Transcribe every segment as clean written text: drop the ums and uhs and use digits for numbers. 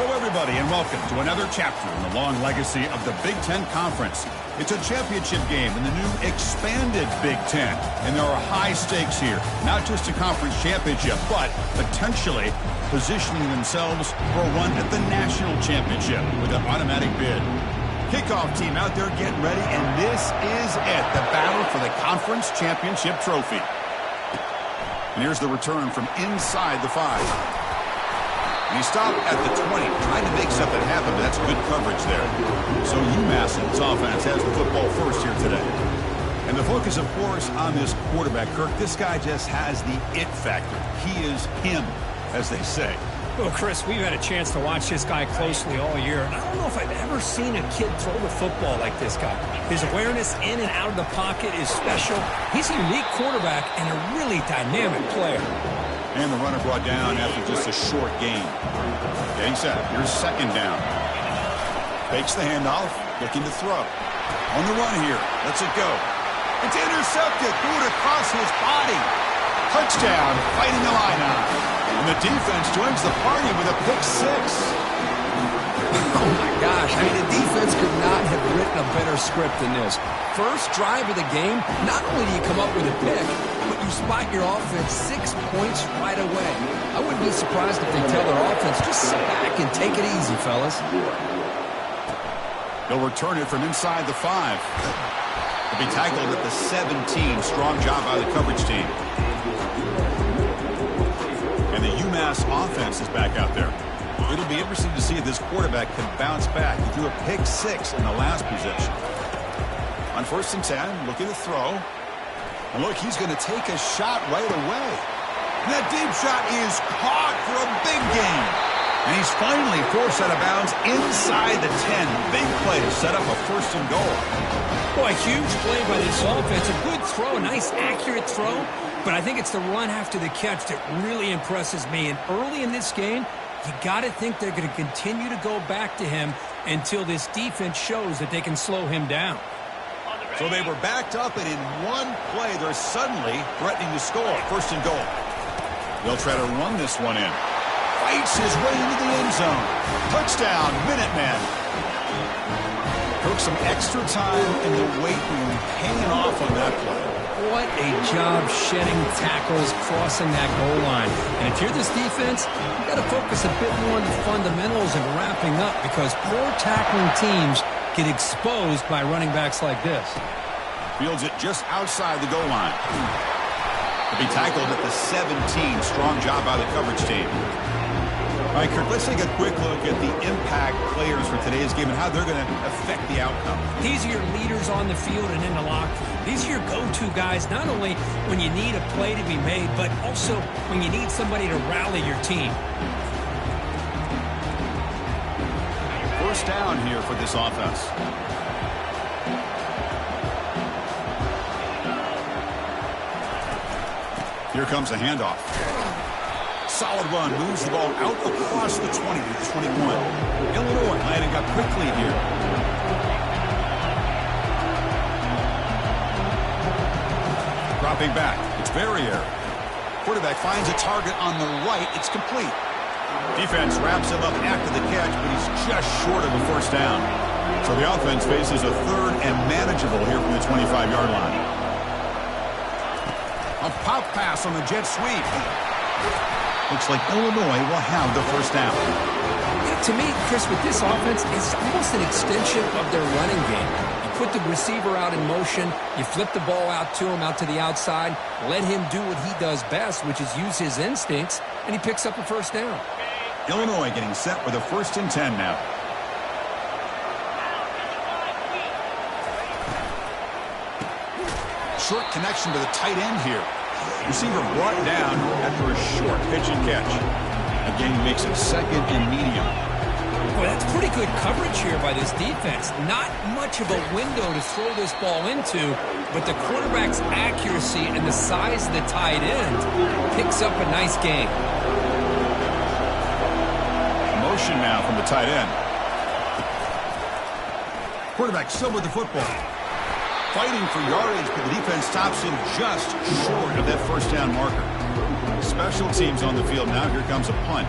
Hello, everybody, and welcome to another chapter in the long legacy of the Big Ten Conference. It's a championship game in the new expanded Big Ten, and there are high stakes here. Not just a conference championship, but potentially positioning themselves for a run at the national championship with an automatic bid. Kickoff team out there getting ready, and this is it, the battle for the conference championship trophy. And here's the return from inside the 5. And he stopped at the 20, trying to make something happen, but that's good coverage there. So UMass and its offense has the football first here today. And the focus, of course, on this quarterback, Kirk. This guy just has the it factor. He is him, as they say. Well, Chris, we've had a chance to watch this guy closely all year. I don't know if I've ever seen a kid throw the football like this guy. His awareness in and out of the pocket is special. He's a unique quarterback and a really dynamic player. And the runner brought down after just a short gain. Getting set. Here's second down. Fakes the handoff. Looking to throw. On the run here. Lets it go. It's intercepted. Threw it across his body. Touchdown. Fighting Illini. And the defense joins the party with a pick 6. Oh, my gosh. I mean, the defense could not have written a better script than this. First drive of the game, not only do you come up with a pick, but you spot your offense 6 points right away. I wouldn't be surprised if they tell their offense, just sit back and take it easy, fellas. They'll return it from inside the 5. They'll be tackled at the 17. Strong job by the coverage team. And the UMass offense is back out there. It'll be interesting to see if this quarterback can bounce back. He threw a pick 6 in the last possession. On 1st and 10, looking to throw. And look, he's going to take a shot right away. And that deep shot is caught for a big gain. And he's finally forced out of bounds inside the 10. Big play to set up a 1st and goal. Boy, a huge play by this offense. A good throw, a nice accurate throw. But I think it's the run after the catch that really impresses me. And early in this game, you got to think they're going to continue to go back to him until this defense shows that they can slow him down. So they were backed up, and in one play, they're suddenly threatening to score. 1st and goal. They'll try to run this one in. Fights his way into the end zone. Touchdown, Minutemen. Took some extra time in the weight room, hanging off on that play. What a job shedding tackles, crossing that goal line. And if you're this defense, you've got to focus a bit more on the fundamentals and wrapping up, because poor tackling teams get exposed by running backs like this. Fields it just outside the goal line. He'll be tackled at the 17. Strong job by the coverage team. All right, Kirk, let's take a quick look at the impact players for today's game and how they're going to affect the outcome. These are your leaders on the field and in the locker room. These are your go-to guys, not only when you need a play to be made, but also when you need somebody to rally your team. 1st down here for this offense. Here comes a handoff. Solid run, moves the ball out across the 20 to the 21. Illinois landing up quickly here. Dropping back, it's Verrier. Quarterback finds a target on the right, it's complete. Defense wraps him up after the catch, but he's just short of a 1st down. So the offense faces a 3rd and manageable here from the 25-yard line. A pop pass on the jet sweep. Looks like Illinois will have the 1st down. To me, Chris, with this offense, it's almost an extension of their running game. You put the receiver out in motion, you flip the ball out to him, out to the outside, let him do what he does best, which is use his instincts, and he picks up a 1st down. Illinois getting set with a 1st and 10 now. Short connection to the tight end here. Receiver brought down after a short pitch and catch. Again, he makes it 2nd and medium. Boy, that's pretty good coverage here by this defense. Not much of a window to throw this ball into, but the quarterback's accuracy and the size of the tight end picks up a nice gain. Motion now from the tight end. Quarterback still with the football. Fighting for yardage, but the defense stops him just short of that 1st down marker. Special teams on the field now. Here comes a punt.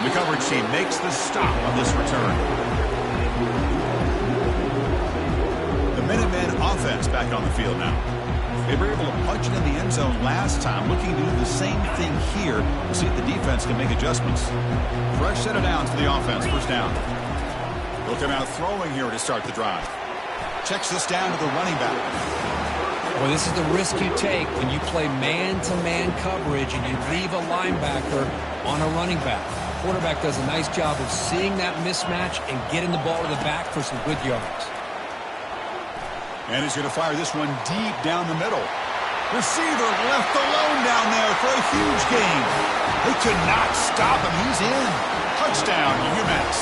The coverage team makes the stop on this return. The Minutemen offense back on the field now. They were able to punch it in the end zone last time, looking to do the same thing here to see if the defense can make adjustments. Fresh set of downs for the offense, first down. They'll come out throwing here to start the drive. Checks this down to the running back. Well, this is the risk you take when you play man-to-man coverage and you leave a linebacker on a running back. The quarterback does a nice job of seeing that mismatch and getting the ball to the back for some good yards. And he's going to fire this one deep down the middle. Receiver left alone down there for a huge gain. They could not stop him. He's in. Touchdown, UMass.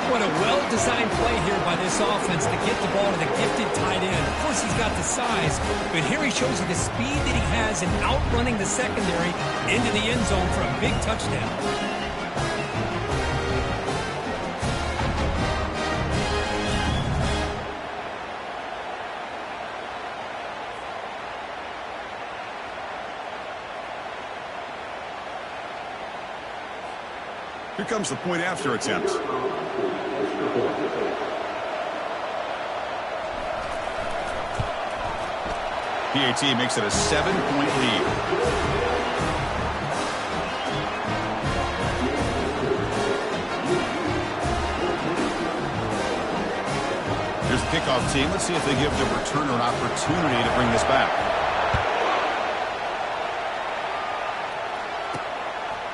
What a well-designed play here by this offense to get the ball to the gifted tight end. Of course, he's got the size, but here he shows you the speed that he has in outrunning the secondary into the end zone for a big touchdown. Here comes the point after attempt. PAT makes it a 7-point lead. Here's the kickoff team. Let's see if they give the returner an opportunity to bring this back.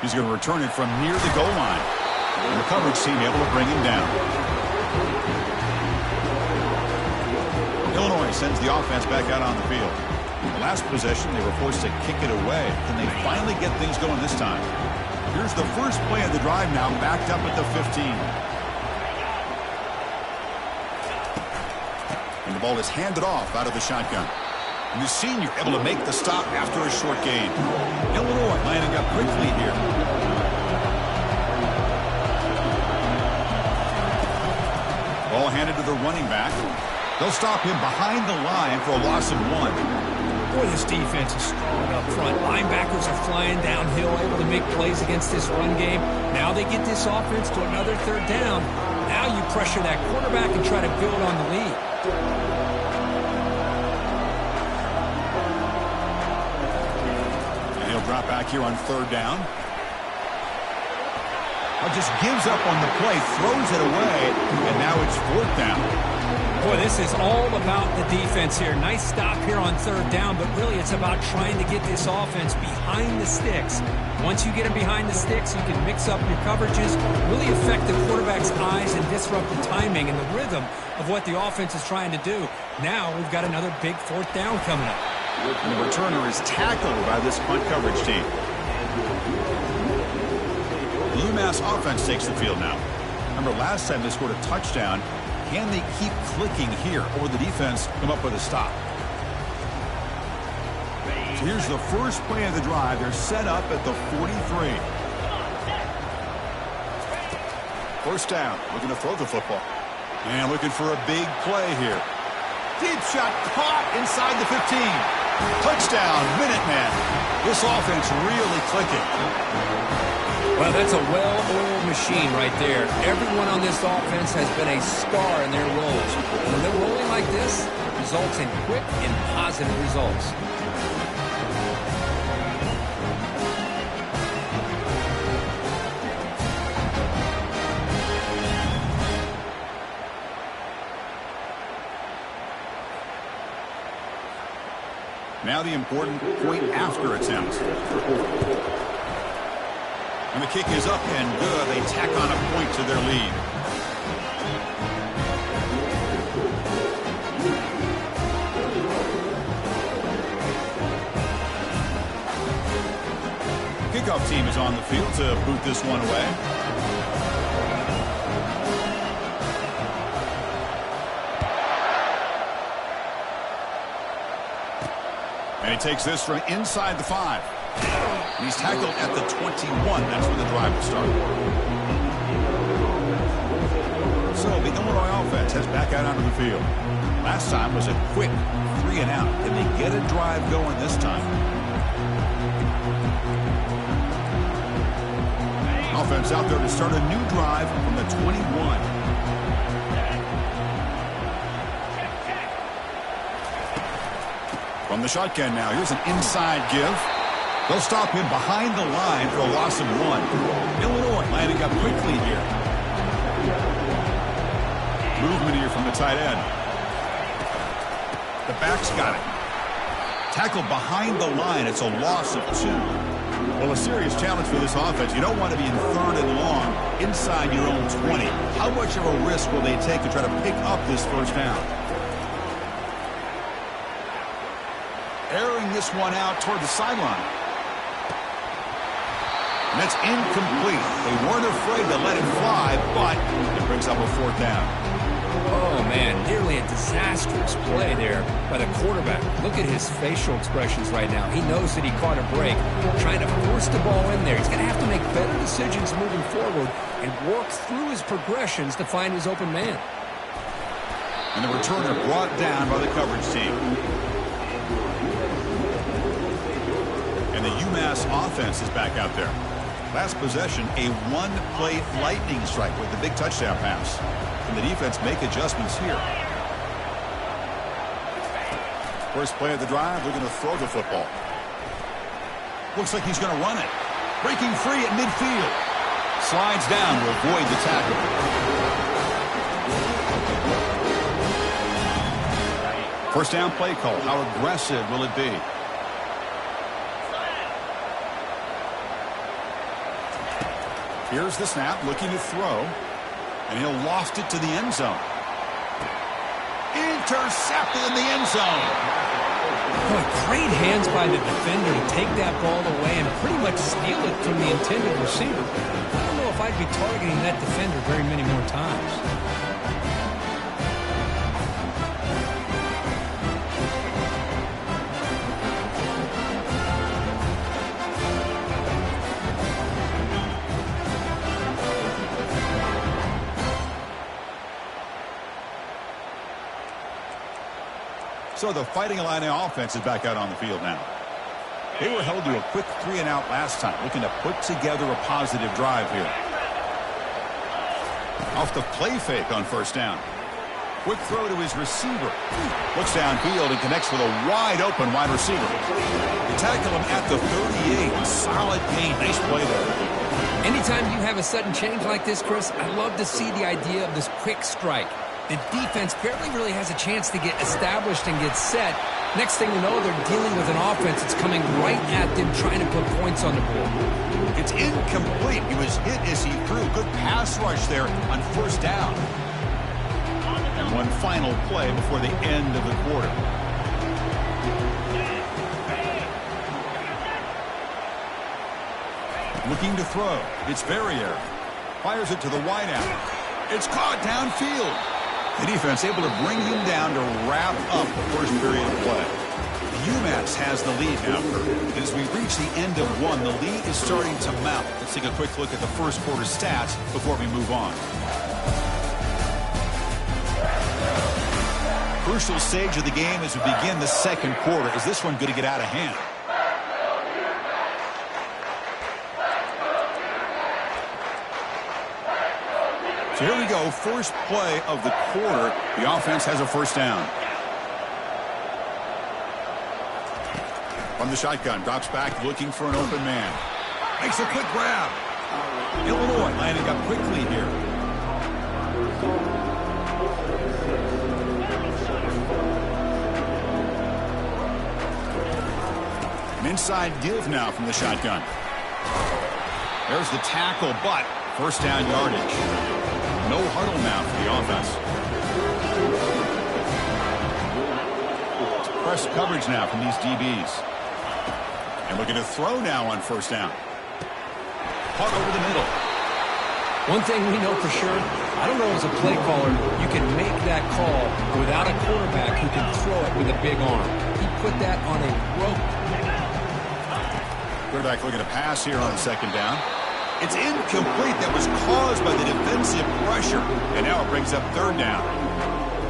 He's going to return it from near the goal line. And the coverage team able to bring him down. Illinois sends the offense back out on the field. The last possession, they were forced to kick it away. Can they finally get things going this time? Here's the first play of the drive now, backed up at the 15. And the ball is handed off out of the shotgun. And the senior able to make the stop after a short gain. Illinois lining up quickly here. Ball handed to the running back. They'll stop him behind the line for a loss of 1. Boy, this defense is strong up front. Linebackers are flying downhill, able to make plays against this run game. Now they get this offense to another third down. Now you pressure that quarterback and try to build on the lead. And he'll drop back here on third down. Just gives up on the play, throws it away, and now it's fourth down. Boy, this is all about the defense here. Nice stop here on third down, but really it's about trying to get this offense behind the sticks. Once you get them behind the sticks, you can mix up your coverages, really affect the quarterback's eyes and disrupt the timing and the rhythm of what the offense is trying to do. Now we've got another big fourth down coming up. And the returner is tackled by this punt coverage team. The UMass offense takes the field now. Remember, last time they scored a touchdown. Can they keep clicking here, or the defense come up with a stop? So here's the first play of the drive. They're set up at the 43. First down, looking to throw the football. And looking for a big play here. Deep shot caught inside the 15. Touchdown, Minutemen. This offense really clicking. Well, that's a well-oiled machine right there. Everyone on this offense has been a star in their roles. When they're rolling like this, it results in quick and positive results. Now the important point after attempt. And the kick is up and good. They tack on a point to their lead. Kickoff team is on the field to boot this one away. And he takes this from inside the 5. And he's tackled at the 21. That's where the drive will start. So the Illinois offense heads back out onto the field. Last time was a quick 3 and out. Can they get a drive going this time? offense out there to start a new drive from the 21. From the shotgun now, here's an inside give. They'll stop him behind the line for a loss of 1. Illinois lining up quickly here. Movement here from the tight end. The back's got it. Tackled behind the line. It's a loss of 2. Well, a serious challenge for this offense. You don't want to be in 3rd and long inside your own 20. How much of a risk will they take to try to pick up this first down? Airing this one out toward the sideline. And that's incomplete. They weren't afraid to let it fly, but it brings up a 4th down. Oh, man, nearly a disastrous play there by the quarterback. Look at his facial expressions right now. He knows that he caught a break, trying to force the ball in there. He's going to have to make better decisions moving forward and work through his progressions to find his open man. And the returner brought down by the coverage team. And the UMass offense is back out there. Last possession, a one-play lightning strike with the big touchdown pass. And the defense make adjustments here. First play of the drive, they're going to throw the football. Looks like he's going to run it. Breaking free at midfield. Slides down to avoid the tackle. First down play call. How aggressive will it be? Here's the snap, looking to throw. And he'll loft it to the end zone. Intercepted in the end zone. Boy, great hands by the defender to take that ball away and pretty much steal it from the intended receiver. I don't know if I'd be targeting that defender very many more times. So the Fighting Illini offense is back out on the field now. They were held to a quick 3-and-out last time, looking to put together a positive drive here. Off the play fake on first down. Quick throw to his receiver. Looks downfield and connects with a wide-open wide receiver. They tackle him at the 38. Solid gain. Nice play there. Anytime you have a sudden change like this, Chris, I love to see the idea of this quick strike. The defense barely really has a chance to get established and get set. Next thing you know, they're dealing with an offense that's coming right at them, trying to put points on the board. It's incomplete. He was hit as he threw. Good pass rush there on first down. And one final play before the end of the quarter. Looking to throw. It's Verrier. Fires it to the wideout. It's caught downfield. The defense able to bring him down to wrap up the first period of play. UMass has the lead now, Kurt. As we reach the end of one, the lead is starting to mount. Let's take a quick look at the first quarter stats before we move on. Crucial stage of the game as we begin the second quarter. Is this one going to get out of hand? So here we go, first play of the quarter. The offense has a first down. From the shotgun, drops back, looking for an open man. Makes a quick grab. Illinois lining up quickly here. An inside give now from the shotgun. There's the tackle, but first down yardage. No huddle now for the offense. It's press coverage now from these DBs. And looking to throw now on first down. Caught over the middle. One thing we know for sure, I don't know as a play caller, you can make that call without a quarterback who can throw it with a big arm. He put that on a rope. Quarterback looking to pass here on second down. It's incomplete. That was caused by the defensive pressure. And now it brings up third down.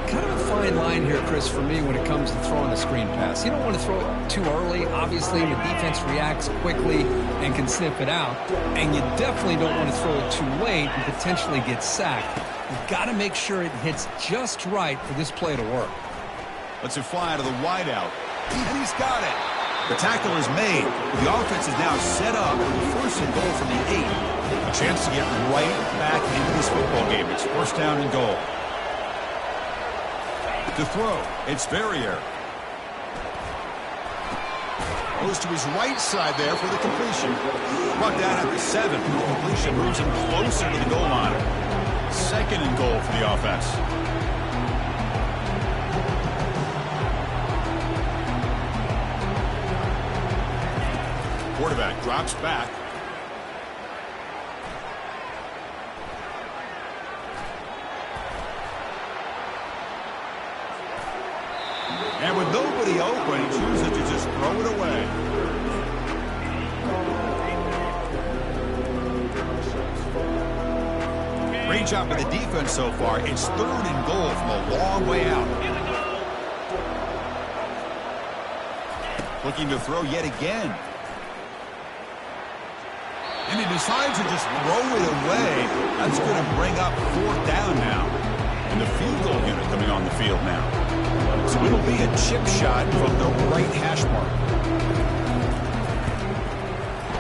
kind of a fine line here, Chris, for me when it comes to throwing a screen pass. You don't want to throw it too early. Obviously, the defense reacts quickly and can sniff it out. And you definitely don't want to throw it too late and potentially get sacked. You've got to make sure it hits just right for this play to work. Let's it fly to the wideout. And he's got it. The tackle is made. The offense is now set up for first and goal from the 8. A chance to get right back into this football game. It's first down and goal. To throw, it's Verrier. Goes to his right side there for the completion. Brought down at the 7. The completion moves him closer to the goal line. Second and goal for the offense. Quarterback drops back. And with nobody open, he chooses to just throw it away. Great job by the defense so far. It's third and goal from a long way out. Looking to throw yet again. And he decides to just throw it away. That's going to bring up fourth down now. And the field goal unit coming on the field now. So it'll be a chip shot from the right hash mark.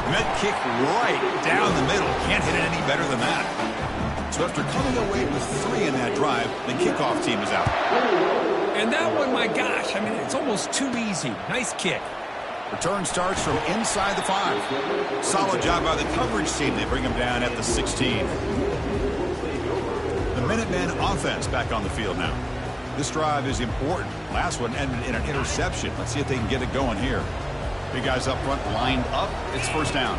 And that kick right down the middle. Can't hit it any better than that. So after coming away with 3 in that drive, the kickoff team is out. And that one, my gosh, I mean, it's almost too easy. Nice kick. Return starts from inside the 5. Solid job by the coverage team. They bring him down at the 16. The Minutemen offense back on the field now. This drive is important. Last one ended in an interception. Let's see if they can get it going here. Big guys up front lined up. It's first down.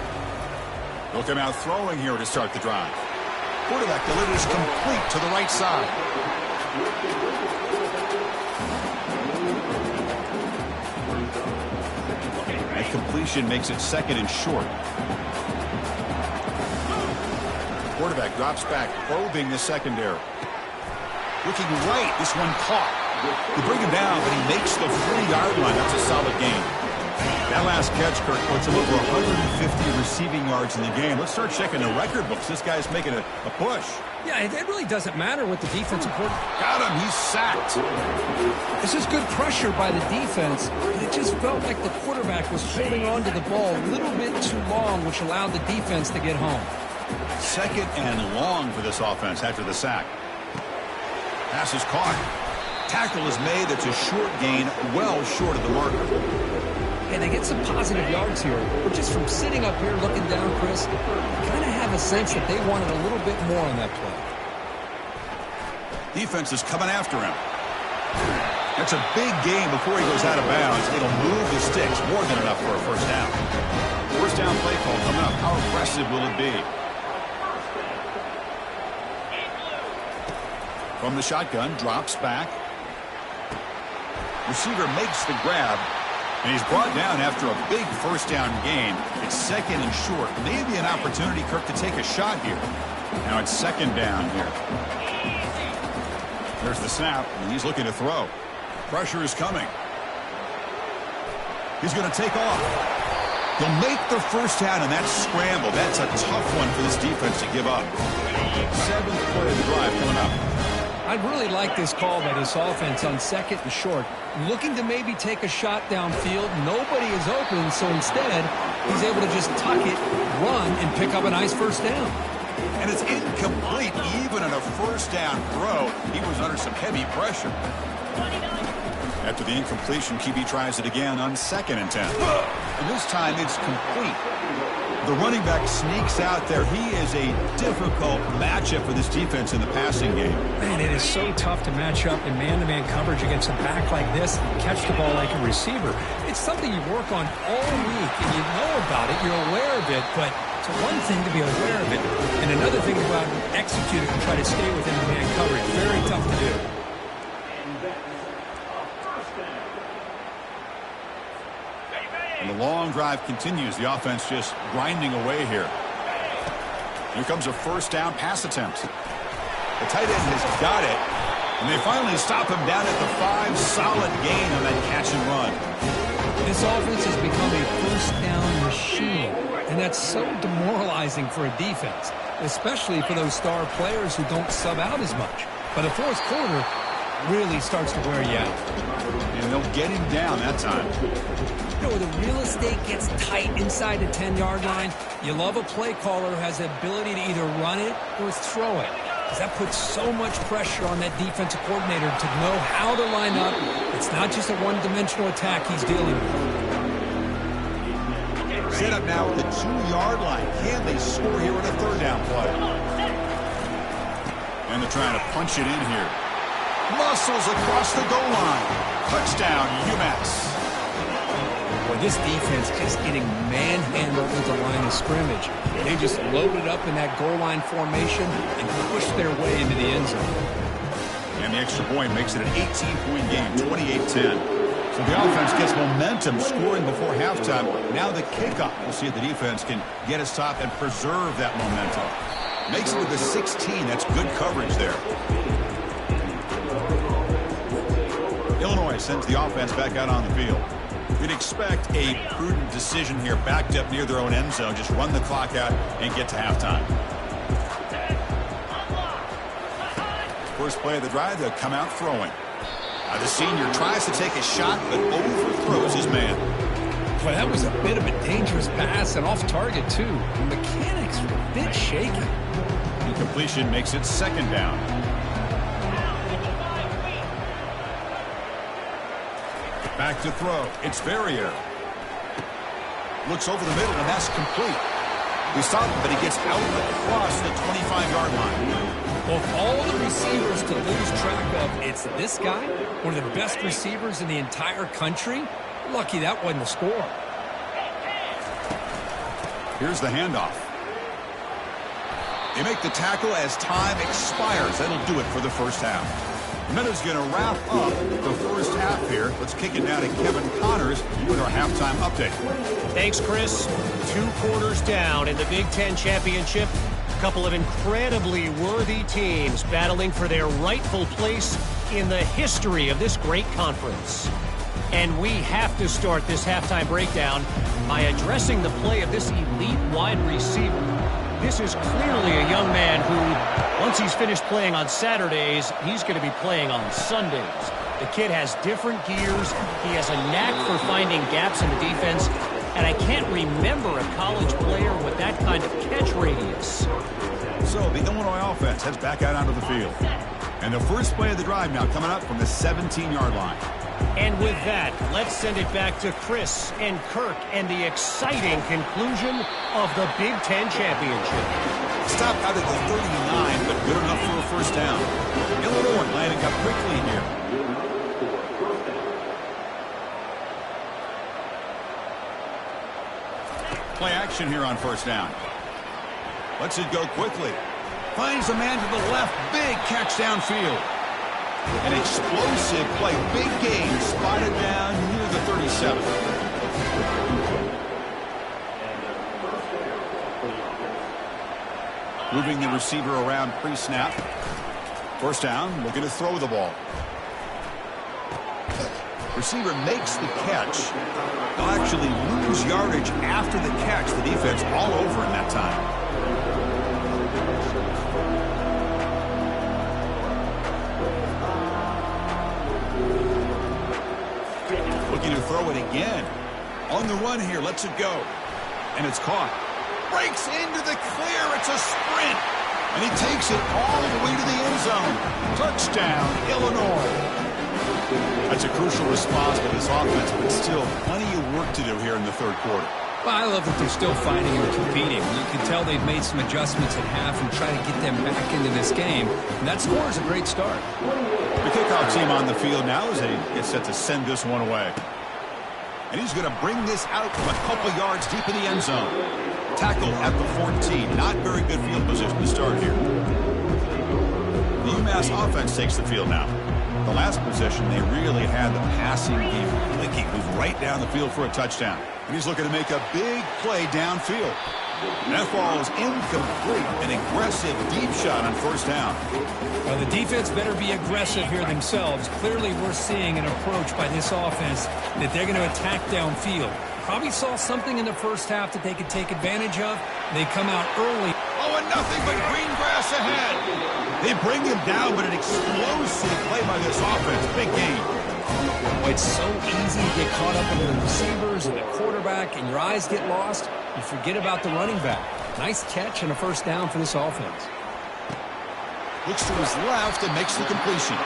They'll come out throwing here to start the drive. Quarterback delivers complete to the right side. That completion makes it second and short. Quarterback drops back, probing the secondary. Looking right, this one caught. They bring him down, but he makes the 3-yard line. That's a solid game. That last catch, Kirk, puts him over 150 receiving yards in the game. Let's start checking the record books. This guy's making a push. Yeah, it really doesn't matter what the defensive coordinator. Got him. He's sacked. This is good pressure by the defense, but it just felt like the quarterback was holding on to the ball a little bit too long, which allowed the defense to get home. Second and long for this offense after the sack. Pass is caught. Tackle is made. That's a short gain, well short of the marker. And they get some positive yards here, but just from sitting up here looking down, Chris, you kind of have a sense that they wanted a little bit more on that play. Defense is coming after him. That's a big gain before he goes out of bounds. It'll move the sticks, more than enough for a first down. First down play call coming up. How aggressive will it be? From the shotgun, drops back. Receiver makes the grab. And he's brought down after a big first down gain. It's second and short. Maybe an opportunity, Kirk, to take a shot here. Now it's second down here. There's the snap, and he's looking to throw. Pressure is coming. He's going to take off. He'll make the first down, and that scramble. That's a tough one for this defense to give up. 7th play of the drive coming up. I'd really like this call by this offense on second and short. Looking to maybe take a shot downfield. Nobody is open, so instead, he's able to just tuck it, run, and pick up a nice first down. And it's incomplete. Even in a first down throw, he was under some heavy pressure. After the incompletion, QB tries it again on second and 10. And this time, it's complete. The running back sneaks out there. He is a difficult matchup for this defense in the passing game. Man, it is so tough to match up in man-to-man coverage against a back like this and catch the ball like a receiver. It's something you work on all week, and you know about it, you're aware of it, but it's one thing to be aware of it, and another thing to go out and execute it and try to stay within the man coverage. Very tough to do. And the long drive continues. The offense just grinding away here. Here comes a first down pass attempt. The tight end has got it. And they finally stop him down at the 5. Solid gain on that catch and run. This offense has become a first down machine, and that's so demoralizing for a defense, especially for those star players who don't sub out as much. But the fourth quarter really starts to wear you out. And they'll get him down that time. You know, when the real estate gets tight inside the 10-yard line, you love a play caller who has the ability to either run it or throw it. Because that puts so much pressure on that defensive coordinator to know how to line up. It's not just a one-dimensional attack he's dealing with. Set up now at the 2-yard line. Can they score here in a third down play? And they're trying to punch it in here. Muscles across the goal line. Touchdown, UMass. Boy, this defense is getting manhandled at the line of scrimmage. They just loaded up in that goal line formation and pushed their way into the end zone. And the extra point makes it an 18-point game, 28-10. So the offense gets momentum scoring before halftime. Now the kickoff. We'll see if the defense can get a stop and preserve that momentum. Makes it with the 16. That's good coverage there. Illinois sends the offense back out on the field. We'd expect a prudent decision here, backed up near their own end zone. Just run the clock out and get to halftime. First play of the drive, they'll come out throwing. The senior tries to take a shot, but overthrows his man. Boy, that was a bit of a dangerous pass and off target, too. The mechanics were a bit shaky. Incompletion makes it second down. Back to throw. It's Verrier. Looks over the middle, and that's complete. We saw him, but he gets out across the 25-yard line. Well, of all the receivers to lose track of, it's this guy, one of the best receivers in the entire country. Lucky that wasn't a score. Here's the handoff. They make the tackle as time expires. That'll do it for the first half. Meadows going to wrap up the first half here. Let's kick it down to Kevin Connors with our halftime update. Thanks, Chris. 2 quarters down in the Big Ten Championship. A couple of incredibly worthy teams battling for their rightful place in the history of this great conference. And we have to start this halftime breakdown by addressing the play of this elite wide receiver. This is clearly a young man who, once he's finished playing on Saturdays, he's going to be playing on Sundays. The kid has different gears. He has a knack for finding gaps in the defense. And I can't remember a college player with that kind of catch radius. So the Illinois offense heads back out onto the field. And the first play of the drive now coming up from the 17-yard line. And with that, let's send it back to Chris and Kirk and the exciting conclusion of the Big Ten Championship. Stop out at the 39, but good enough for a first down. Illinois lining up quickly here. Play action here on first down. Lets it go quickly. Finds a man to the left. Big catch downfield. An explosive play. Big gain. Spotted down near the 37. Moving the receiver around pre-snap. First down. Looking to throw the ball. Receiver makes the catch. They'll actually lose yardage after the catch. The defense all over in that time. Looking to throw it again. On the run here. Lets it go. And it's caught. Breaks into the clear. It's a sprint. And he takes it all the way to the end zone. Touchdown, Illinois. That's a crucial response by this offense, but still plenty of work to do here in the third quarter. Well, I love that they're still fighting and competing. You can tell they've made some adjustments at half and try to get them back into this game. And that score is a great start. The kickoff team on the field now as they get set to send this one away. And he's going to bring this out from a couple yards deep in the end zone. Tackle at the 14. Not very good field position to start here. The UMass offense takes the field now. The last possession, they really had the passing game clicking. Moved right down the field for a touchdown. And he's looking to make a big play downfield. And that ball is incomplete. An aggressive deep shot on first down. Well, the defense better be aggressive here themselves. Clearly, we're seeing an approach by this offense that they're going to attack downfield. Probably saw something in the first half that they could take advantage of. They come out early. Oh, and nothing but green grass ahead. They bring him down, but an explosive play by this offense. Big game. Oh, it's so easy to get caught up in the receivers and the quarterback, and your eyes get lost. You forget about the running back. Nice catch and a first down for this offense. Looks to his left and makes the completion.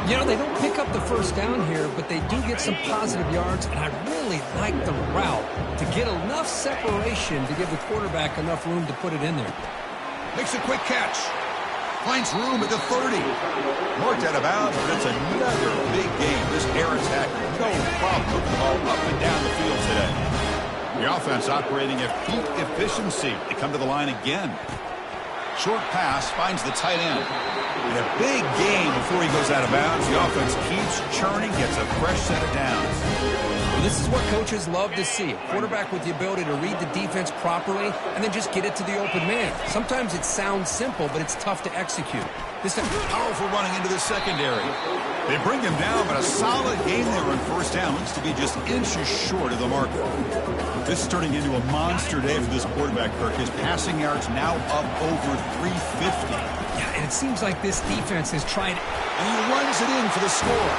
You know, they don't pick up the first down here, but they do get some positive yards, and I really like the route to get enough separation to give the quarterback enough room to put it in there. Makes a quick catch. Finds room at the 30. Marked out of bounds, but it's another big game. This air attack, no problem moving the ball up and down the field today. The offense operating at peak efficiency. They come to the line again. Short pass finds the tight end. In a big game before he goes out of bounds, the offense keeps churning, gets a fresh set of downs. Well, this is what coaches love to see. A quarterback with the ability to read the defense properly and then just get it to the open man. Sometimes it sounds simple, but it's tough to execute. This time, powerful running into the secondary. They bring him down, but a solid game there on first down. Looks to be just inches short of the marker. This is turning into a monster day for this quarterback, Kirk. His passing yards now up over 350. Yeah, and it seems like this defense has tried. And he runs it in for the score.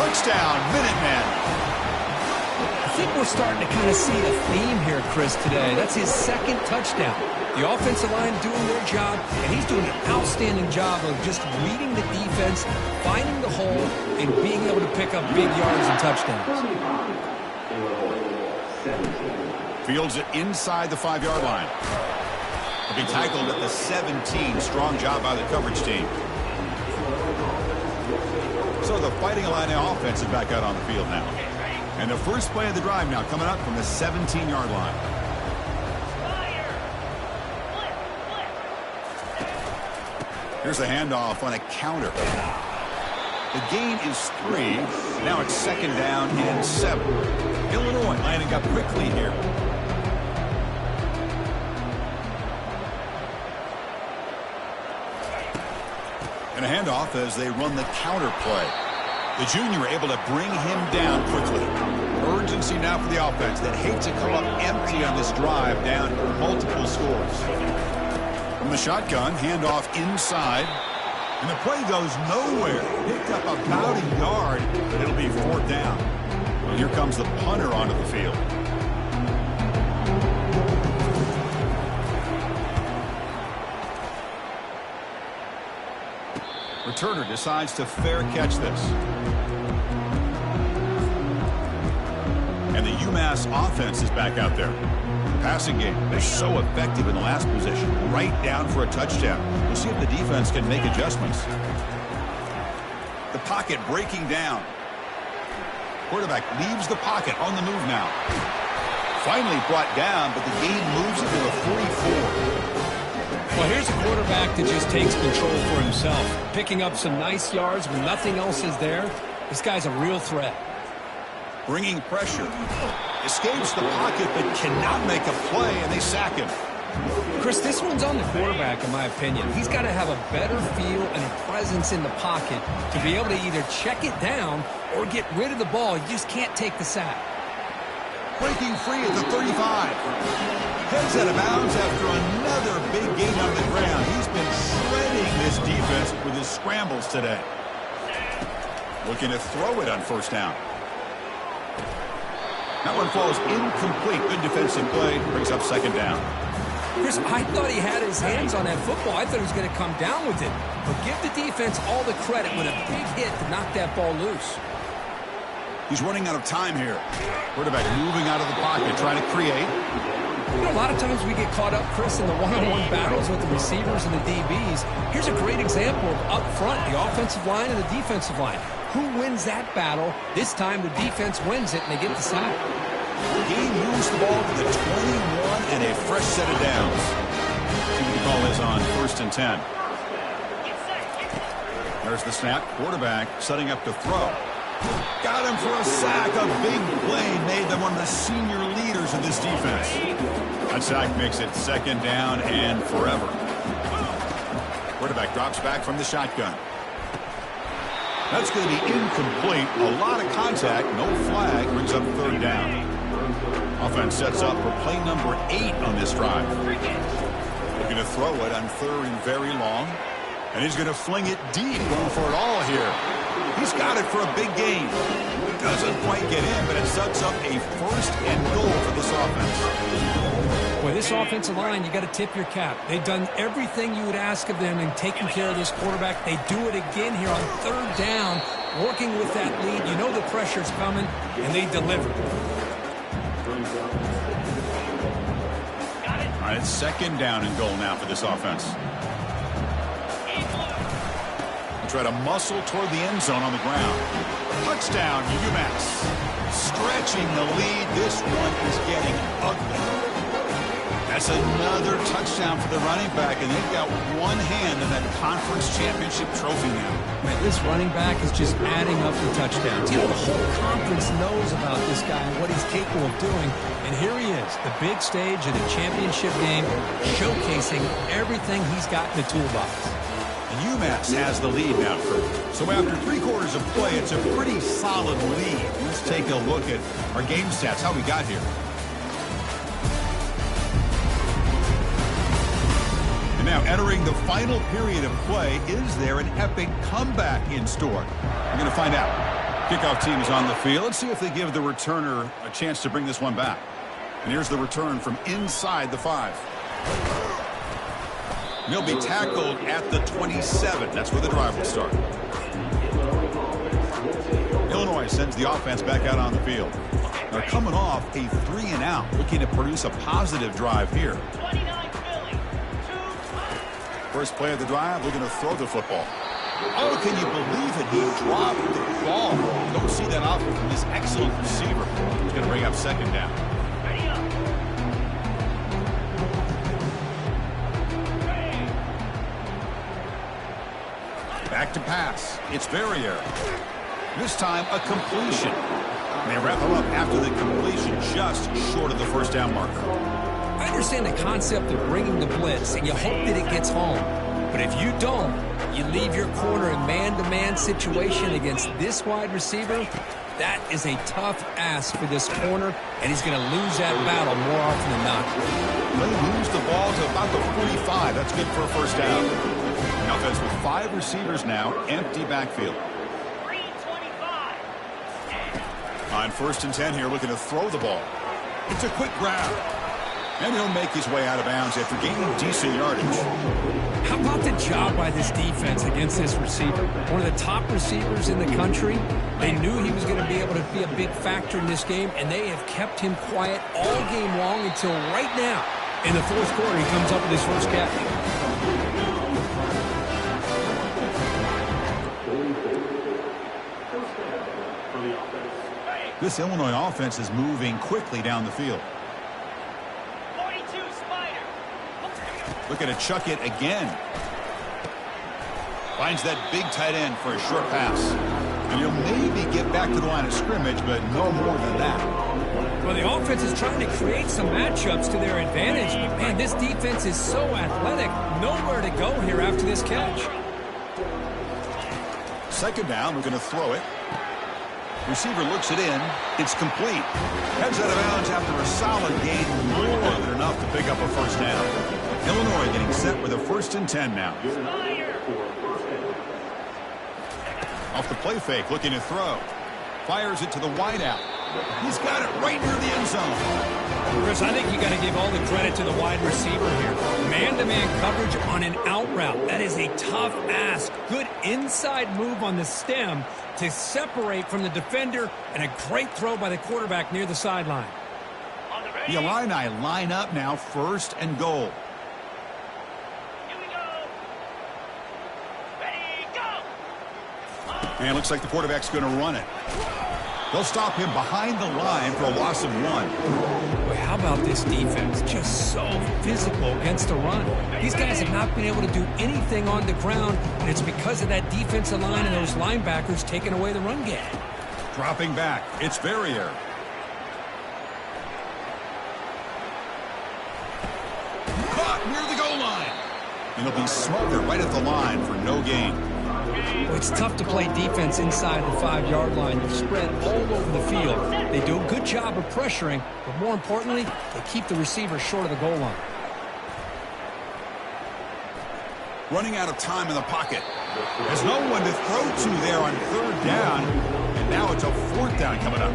Touchdown, Minutemen. I think we're starting to kind of see a theme here, Chris, today. That's his second touchdown. The offensive line doing their job, and he's doing an outstanding job of just reading the defense, finding the hole, and being able to pick up big yards and touchdowns. Fields it inside the 5-yard line. He'll be tackled at the 17. Strong job by the coverage team. So the Fighting Illini offense is back out on the field now. And the first play of the drive now coming up from the 17-yard line. Here's a handoff on a counter. The gain is 3. Now it's second down and 7. Illinois lining up quickly here. And a handoff as they run the counter play. The junior able to bring him down quickly. Urgency now for the offense that hates to come up empty on this drive down multiple scores. From the shotgun, handoff inside. And the play goes nowhere. Picked up about a yard, but it'll be fourth down. And here comes the punter onto the field. Returner decides to fair catch this. And the UMass offense is back out there. Passing game, they're so effective in the last position, right down for a touchdown. We'll see if the defense can make adjustments. The pocket breaking down. Quarterback leaves the pocket on the move now. Finally brought down, but the game moves into a 3-4. Well, here's a quarterback that just takes control for himself, picking up some nice yards when nothing else is there. This guy's a real threat. Bringing pressure. Escapes the pocket, but cannot make a play, and they sack him. Chris, this one's on the quarterback, in my opinion. He's got to have a better feel and a presence in the pocket to be able to either check it down or get rid of the ball. You just can't take the sack. Breaking free at the 35. Heads out of bounds after another big gain on the ground. He's been shredding this defense with his scrambles today. Looking to throw it on first down. That one falls incomplete. Good defensive play. Brings up second down. Chris, I thought he had his hands on that football. I thought he was going to come down with it. But give the defense all the credit with a big hit to knock that ball loose. He's running out of time here. Quarterback moving out of the pocket, trying to create. You know, a lot of times we get caught up, Chris, in the one-on-one battles with the receivers and the DBs. Here's a great example of up front, the offensive line and the defensive line. Who wins that battle? This time the defense wins it, and they get the sack. He moves the ball to the 21 and a fresh set of downs. See what the call is on 1st and 10. There's the snap. Quarterback setting up to throw. Got him for a sack. A big play made them one of the senior leaders of this defense. That sack makes it 2nd down and forever. Quarterback drops back from the shotgun. That's going to be incomplete. A lot of contact. No flag. Brings up 3rd down. Offense sets up for play number 8 on this drive. Looking to throw it on 3rd and very long. And he's going to fling it deep. Going for it all here. He's got it for a big gain. Doesn't quite get in, but it sets up a 1st and goal for this offense. Boy, this offensive line, you got to tip your cap. They've done everything you would ask of them in taking care of this quarterback. They do it again here on 3rd down, working with that lead. You know the pressure's coming, and they deliver. All right, it's 2nd down and goal now for this offense. Try to muscle toward the end zone on the ground. Touchdown, UMass. Stretching the lead. This one is getting ugly. That's another touchdown for the running back, and they've got one hand in that conference championship trophy now. Man, this running back is just adding up the touchdowns. You know, the whole conference knows about this guy and what he's capable of doing. And here he is, the big stage of the championship game, showcasing everything he's got in the toolbox. UMass has the lead now, Kurt. So after 3 quarters of play, it's a pretty solid lead. Let's take a look at our game stats, how we got here. And now entering the final period of play, is there an epic comeback in store? We're going to find out. Kickoff team is on the field. Let's see if they give the returner a chance to bring this one back. And here's the return from inside the 5. He'll be tackled at the 27. That's where the drive will start. Illinois sends the offense back out on the field. They're coming off a 3-and-out, looking to produce a positive drive here. First play of the drive, looking to throw the football. Oh, can you believe it? He dropped the ball. Don't see that often from this excellent receiver. He's going to bring up 2nd down. Back to pass. It's Verrier. This time a completion. And they wrap him up after the completion, just short of the 1st down marker. I understand the concept of bringing the blitz, and you hope that it gets home. But if you don't, you leave your corner in man-to-man situation against this wide receiver. That is a tough ask for this corner, and he's going to lose that battle more often than not. They lose the ball to about the 45. That's good for a 1st down. The offense with 5 receivers now, empty backfield. On 1st and 10 here, looking to throw the ball. It's a quick grab. And he'll make his way out of bounds after gaining decent yardage. How about the job by this defense against this receiver? One of the top receivers in the country. They knew he was going to be able to be a big factor in this game, and they have kept him quiet all game long until right now. In the 4th quarter, he comes up with his first catch. This Illinois offense is moving quickly down the field. 42 Spider. Looking to chuck it again. Finds that big tight end for a short pass. And he'll maybe get back to the line of scrimmage, but no more than that. Well, the offense is trying to create some matchups to their advantage. But, man, this defense is so athletic. Nowhere to go here after this catch. 2nd down, we're going to throw it. Receiver looks it in. It's complete. Heads out of bounds after a solid gain, more than enough to pick up a 1st down. Illinois getting set with a 1st and 10 now. Off the play fake, looking to throw. Fires it to the wideout. He's got it right near the end zone. Chris, I think you got to give all the credit to the wide receiver here. Man-to-man coverage on an out route. That is a tough ask. Good inside move on the stem to separate from the defender, and a great throw by the quarterback near the sideline. The Illini line up now, 1st and goal. Here we go. Ready, go. And it looks like the quarterback's going to run it. They'll stop him behind the line for a loss of 1. Boy, how about this defense? Just so physical against the run. These guys have not been able to do anything on the ground, and it's because of that defensive line and those linebackers taking away the run game. Dropping back, it's Verrier. Caught near the goal line. And he'll be smothered right at the line for no gain. Well, it's tough to play defense inside the 5-yard line. They're spread all over the field. They do a good job of pressuring, but more importantly, they keep the receiver short of the goal line. Running out of time in the pocket. There's no one to throw to there on 3rd down. And now it's a 4th down coming up.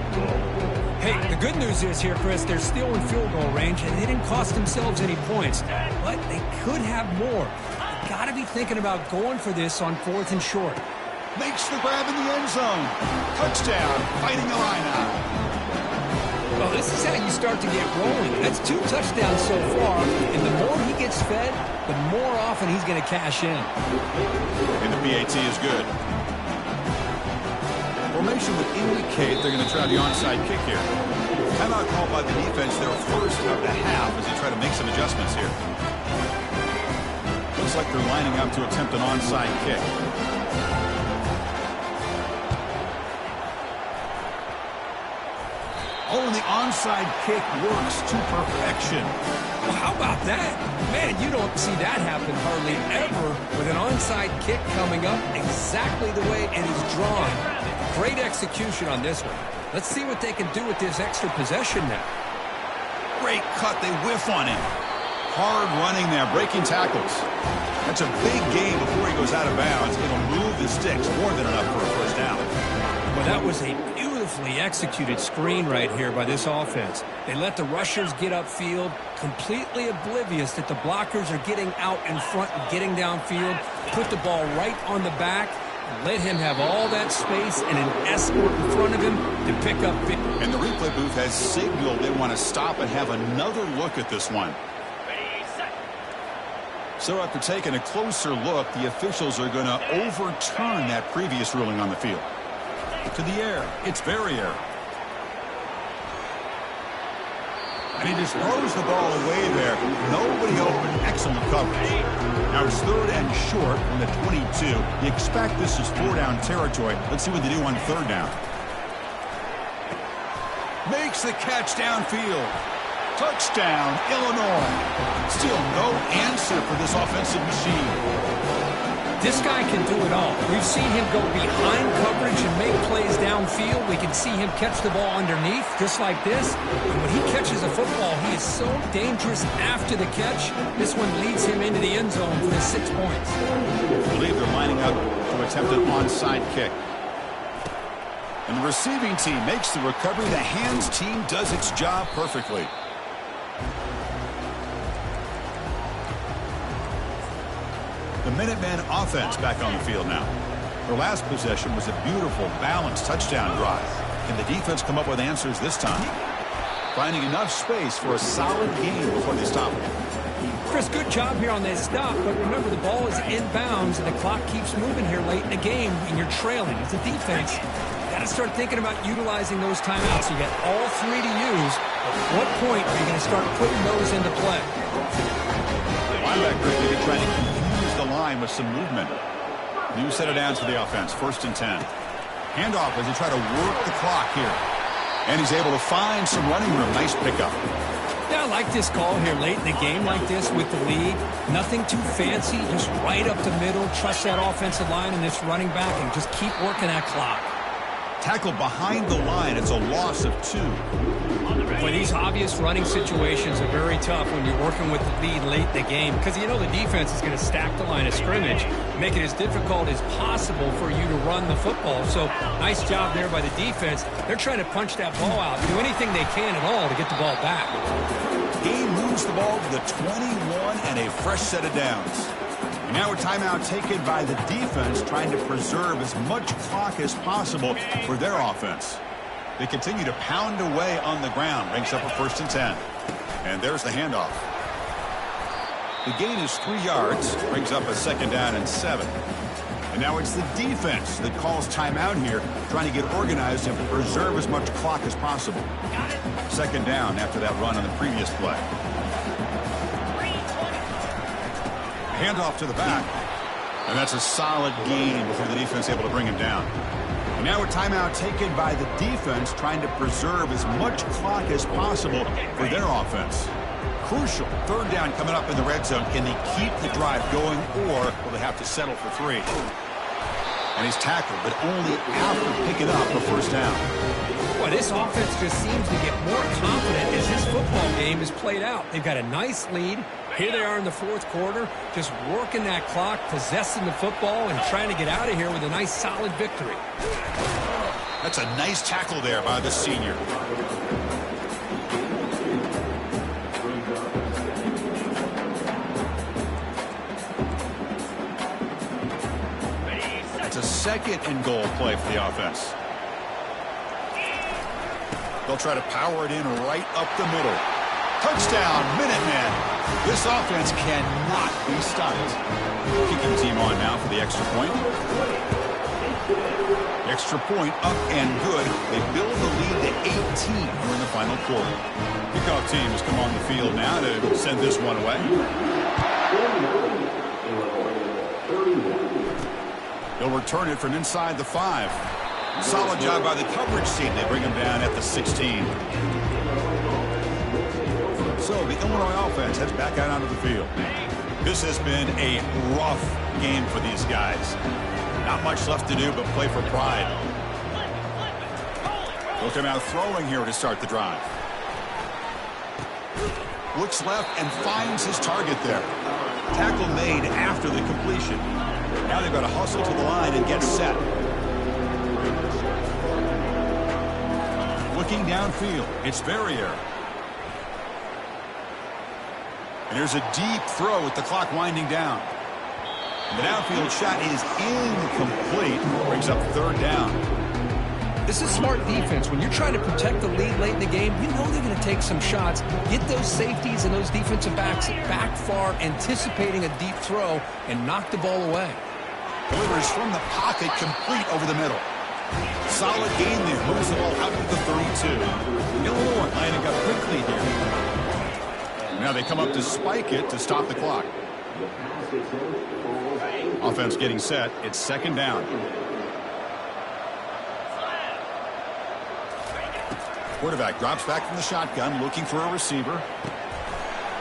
Hey, the good news is here, Chris, they're still in field goal range, and they didn't cost themselves any points. But they could have more. They've got to be thinking about going for this on 4th and short. Makes the grab in the end zone. Touchdown, fighting the line out. Well, this is how you start to get rolling. That's 2 touchdowns so far, and the more he gets fed, the more often he's going to cash in. And the PAT is good. Formation would indicate they're going to try the onside kick here. Timeout called by the defense, their first of the half, as they try to make some adjustments here. Looks like they're lining up to attempt an onside kick. Oh, and the onside kick works to perfection. Well, how about that? Man, you don't see that happen hardly ever with an onside kick coming up exactly the way it is drawn. Great execution on this one. Let's see what they can do with this extra possession now. Great cut. They whiff on him. Hard running there, breaking tackles. That's a big gain before he goes out of bounds. It'll move the sticks more than enough for a first down. Well, that was a beautifully executed screen right here by this offense. They let the rushers get upfield, completely oblivious that the blockers are getting out in front and getting downfield, put the ball right on the back, let him have all that space and an escort in front of him to pick up big. And the replay booth has signaled they want to stop and have another look at this one. So after taking a closer look, the officials are going to overturn that previous ruling on the field. To the air, it's Verrier. And he just throws the ball away there. Nobody open. Excellent coverage. Now it's 3rd and short from the 22. You expect this is 4-down territory. Let's see what they do on 3rd down. Makes the catch downfield. Touchdown, Illinois. Still no answer for this offensive machine. This guy can do it all. We've seen him go behind coverage and make plays downfield. We can see him catch the ball underneath, just like this. And when he catches a football, he is so dangerous after the catch. This one leads him into the end zone for the 6 points. I believe they're lining up to attempt an onside kick. And the receiving team makes the recovery. The hands team does its job perfectly. The Minutemen offense back on the field now. Their last possession was a beautiful, balanced touchdown drive. Can the defense come up with answers this time? Finding enough space for a solid gain before they stop it. Chris, good job here on that stop, but remember the ball is inbounds and the clock keeps moving here late in the game and you're trailing. As a defense, you got to start thinking about utilizing those timeouts. You got all 3 to use. At what point are you going to start putting those into play? Linebacker maybe trying to confuse the line with some movement. New set of downs for the offense. 1st and 10. Handoff as they try to work the clock here. And he's able to find some running room. Nice pickup. Yeah, I like this call here late in the game like this with the lead. Nothing too fancy, just right up the middle. Trust that offensive line and this running back and just keep working that clock. Tackled behind the line. It's a loss of 2. But these obvious running situations are very tough when you're working with the lead late in the game because you know the defense is going to stack the line of scrimmage, make it as difficult as possible for you to run the football. So nice job there by the defense. They're trying to punch that ball out, do anything they can at all to get the ball back. He moves the ball to the 21 and a fresh set of downs. And now a timeout taken by the defense trying to preserve as much clock as possible for their offense. They continue to pound away on the ground. Brings up a 1st and 10. And there's the handoff. The gain is 3 yards. Brings up a 2nd down and 7. And now it's the defense that calls timeout here, trying to get organized and preserve as much clock as possible. 2nd down after that run on the previous play. Handoff to the back. And that's a solid gain before the defense able to bring him down. Now a timeout taken by the defense, trying to preserve as much clock as possible for their offense. Crucial. Third down coming up in the red zone. Can they keep the drive going, or will they have to settle for 3? And he's tackled, but only after picking up a first down. Well, this offense just seems to get more confident as this football game is played out. They've got a nice lead. Here they are in the fourth quarter, just working that clock, possessing the football, and trying to get out of here with a nice, solid victory. That's a nice tackle there by the senior. It's a second and goal play for the offense. They'll try to power it in right up the middle. Touchdown, Minutemen. This offense cannot be stopped. Kicking team on now for the extra point. Extra point up and good. They build the lead to 18 here in the final quarter. Kickoff team has come on the field now to send this one away. They'll return it from inside the 5. Solid job by the coverage team. They bring him down at the 16. So the Illinois offense heads back out onto the field. This has been a rough game for these guys. Not much left to do but play for pride. They'll come out throwing here to start the drive. Looks left and finds his target there. Tackle made after the completion. Now they've got to hustle to the line and get set. Looking downfield, it's Verrier. And there's a deep throw with the clock winding down. And the downfield shot is incomplete. Brings up third down. This is smart defense. When you're trying to protect the lead late in the game, you know they're going to take some shots. Get those safeties and those defensive backs back far, anticipating a deep throw, and knock the ball away. Delivers from the pocket, complete over the middle. Solid gain there. Moves the ball out to the 32. Illinois lining up quickly here. Now they come up to spike it to stop the clock. Offense getting set. It's second down. Quarterback drops back from the shotgun, looking for a receiver.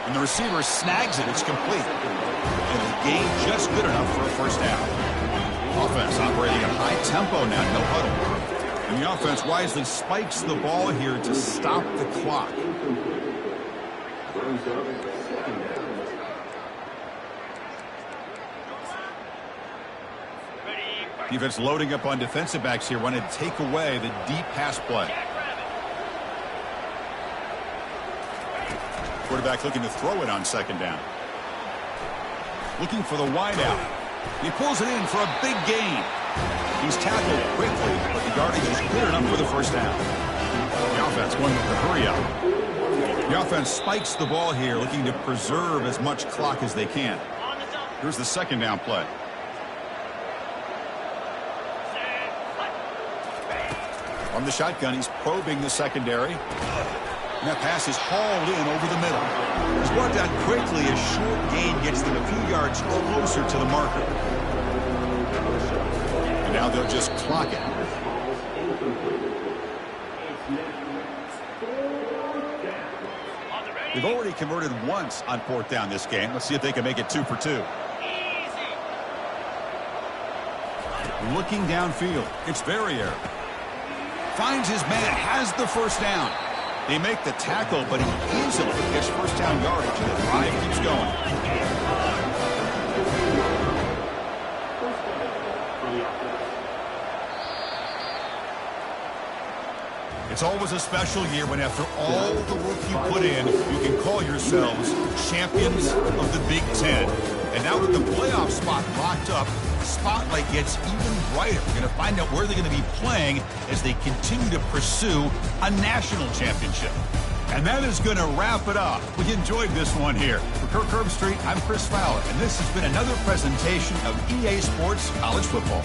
And the receiver snags it. It's complete. And the gain just good enough for a first down. Offense operating at high tempo now, no huddle. And the offense wisely spikes the ball here to stop the clock. Defense loading up on defensive backs here, wanted to take away the deep pass play. Quarterback looking to throw it on second down. Looking for the wideout. He pulls it in for a big gain. He's tackled quickly, but the yardage is good enough for the first down. The offense going with the hurry up. The offense spikes the ball here, looking to preserve as much clock as they can. Here's the second down play. From the shotgun, he's probing the secondary. And that pass is hauled in over the middle. He's brought down quickly. A short gain gets them a few yards closer to the marker. And now they'll just clock it. They've already converted once on fourth down this game. Let's see if they can make it 2 for 2. Looking downfield, it's Verrier. Finds his man, has the first down. They make the tackle, but he easily gets first down yardage, and the drive keeps going. It's always a special year when after all the work you put in, you can call yourselves champions of the Big Ten. And now with the playoff spot locked up, the spotlight gets even brighter. We're going to find out where they're going to be playing as they continue to pursue a national championship. And that is going to wrap it up. We enjoyed this one here. For Kirk Herbstreit, I'm Chris Fowler, and this has been another presentation of EA Sports College Football.